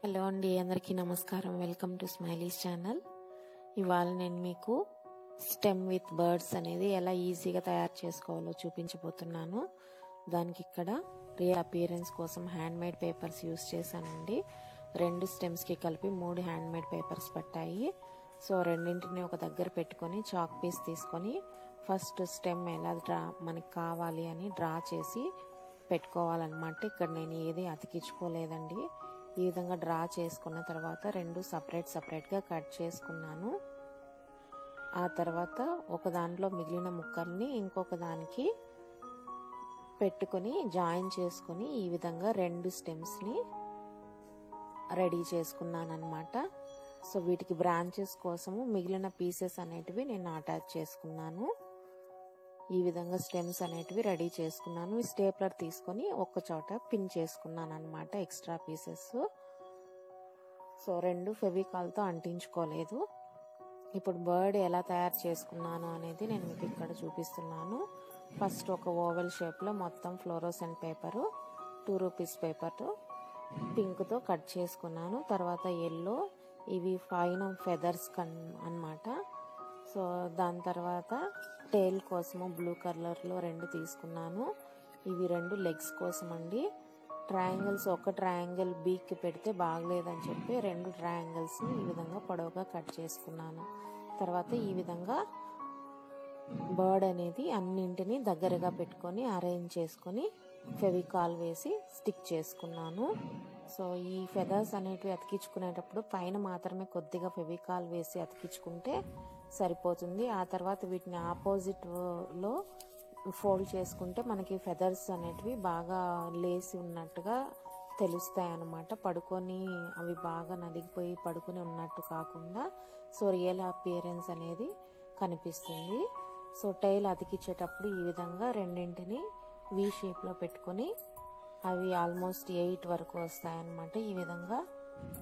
Hello అండి, అందరికీ నమస్కారం. Welcome to smileys channel. ఇవాళ నేను మీకు స్టెమ్ విత్ బర్డ్స్ అనేది ఎలా ఈజీగా తయారు చేసుకోవాలో చూపించబోతున్నాను. దానికి ఇక్కడ రియల్ అపియరెన్స్ కోసం హ్యాండ్ మేడ్ పేపర్స్ యూస్ చేశానండి. 2 స్టెమ్స్కి కలిపి 3 హ్యాండ్ మేడ్ పేపర్స్ పట్టాయి. సో రెండింటిని ఒక దగ్గర పెట్టుకొని చాక్ పీస్ తీసుకొని ఫస్ట్ స్టెమ్ ఎలా మనకి కావాలి అని డ్రా చేసి పెట్టుకోవాలన్నమాట. ఇక్కడ నేను ఏది అతికించుకోలేదండి. ఈ విధంగా డ్రా చేసుకున్న తర్వాత 2 సపరేట్గా కట్ చేసుకున్నాను. ఆ తర్వాత ఒక దాంట్లో మిగిలిన ముక్కల్ని ఇంకొక దానికి పెట్టుకొని జాయిన్ చేసుకొని ఈ విధంగా 2 స్టెమ్స్ని రెడీ చేసుకున్నాను అన్నమాట. సో వీటికి బ్రాంచెస్ కోసము మిగిలిన పీసెస్ అనేటివి నేను అటాచ్ చేసుకున్నాను. ఈ విధంగా స్టెమ్స్ అనేటివి రెడీ చేసుకున్నాను. స్టేప్లర్ తీసుకొని ఒక్క చోట పిన్ చేసుకున్నాను అన్నమాట ఎక్స్ట్రా పీసెస్. సో 2 ఫెవికాల్తో అంటించుకోలేదు. ఇప్పుడు బర్డ్ ఎలా తయారు చేసుకున్నాను అనేది నేను మీకు ఇక్కడ చూపిస్తున్నాను. ఫస్ట్ ఒక ఓవెల్ షేప్లో మొత్తం ఫ్లోరోసెంట్ పేపరు 2 రూపీస్ పేపర్ పింక్తో కట్ చేసుకున్నాను. తర్వాత ఎల్లో, ఇవి పైన ఫెదర్స్ అన్నమాట. సో దాని తర్వాత టెయిల్ కోసము బ్లూ కలర్లో 2 తీసుకున్నాను. ఇవి 2 లెగ్స్ కోసం అండి. ట్రయాంగిల్స్, ఒక ట్రయాంగిల్ బీక్ పెడితే బాగలేదని చెప్పి 2 ట్రయాంగిల్స్ ఈ విధంగా పొడవుగా కట్ చేసుకున్నాను. తర్వాత ఈ విధంగా బర్డ్ అనేది అన్నింటినీ దగ్గరగా పెట్టుకొని అరేంజ్ చేసుకొని ఫెవికాల్ వేసి స్టిక్ చేసుకున్నాను. సో ఈ ఫెదర్స్ అనేటివి అతికించుకునేటప్పుడు పైన మాత్రమే కొద్దిగా ఫెవికాల్ వేసి అతికించుకుంటే సరిపోతుంది. ఆ తర్వాత వీటిని ఆపోజిట్లో ఫోల్డ్ చేసుకుంటే మనకి ఫెదర్స్ అనేటివి బాగా లేసి ఉన్నట్టుగా తెలుస్తాయి అన్నమాట. పడుకొని అవి బాగా నలిగిపోయి పడుకొని ఉన్నట్టు కాకుండా సో రియల్ అపియరెన్స్ అనేది కనిపిస్తుంది. సో టైల్ అతికించేటప్పుడు ఈ విధంగా రెండింటిని వి షేప్లో పెట్టుకొని అవి ఆల్మోస్ట్ 8 వరకు వస్తాయన్నమాట. ఈ విధంగా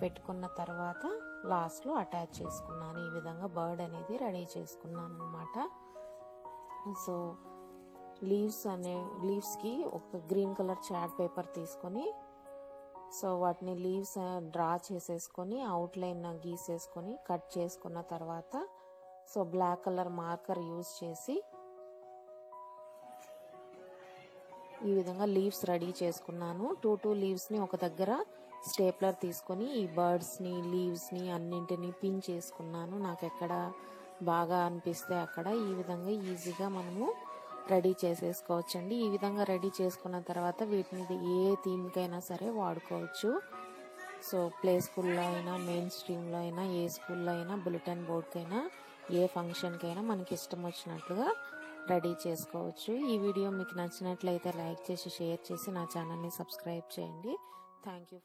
పెట్టుకున్న తర్వాత లాస్ట్లో అటాచ్ చేసుకున్నాను. ఈ విధంగా బర్డ్ అనేది రెడీ చేసుకున్నాను అనమాట. సో లీవ్స్కి ఒక గ్రీన్ కలర్ చార్ట్ పేపర్ తీసుకొని సో వాటిని లీవ్స్ డ్రా చేసేసుకొని అవుట్లైన్ గీసేసుకొని కట్ చేసుకున్న తర్వాత so black colour marker use చేసి ఈ విధంగా లీవ్స్ రెడీ చేసుకున్నాను. 2 లీవ్స్ని ఒక దగ్గర స్టేప్లర్ తీసుకొని ఈ బర్డ్స్ని లీవ్స్ని అన్నింటినీ పిన్ చేసుకున్నాను. నాకు ఎక్కడ బాగా అనిపిస్తే అక్కడ ఈ విధంగా ఈజీగా మనము రెడీ చేసేసుకోవచ్చండి. ఈ విధంగా రెడీ చేసుకున్న తర్వాత వీటిని ఏ థీమ్కైనా సరే వాడుకోవచ్చు. సో ప్లే స్కూల్లో అయినా, మెయిన్ స్ట్రీమ్లో అయినా, ఏ స్కూల్లో అయినా, బులెటిన్ బోర్డ్కైనా, ఏ ఫంక్షన్కైనా మనకి ఇష్టం వచ్చినట్లుగా రెడీ చేసుకోవచ్చు. ఈ వీడియో మీకు నచ్చినట్లయితే లైక్ చేసి షేర్ చేసి నా ఛానల్ని సబ్స్క్రైబ్ చేయండి. Thank you.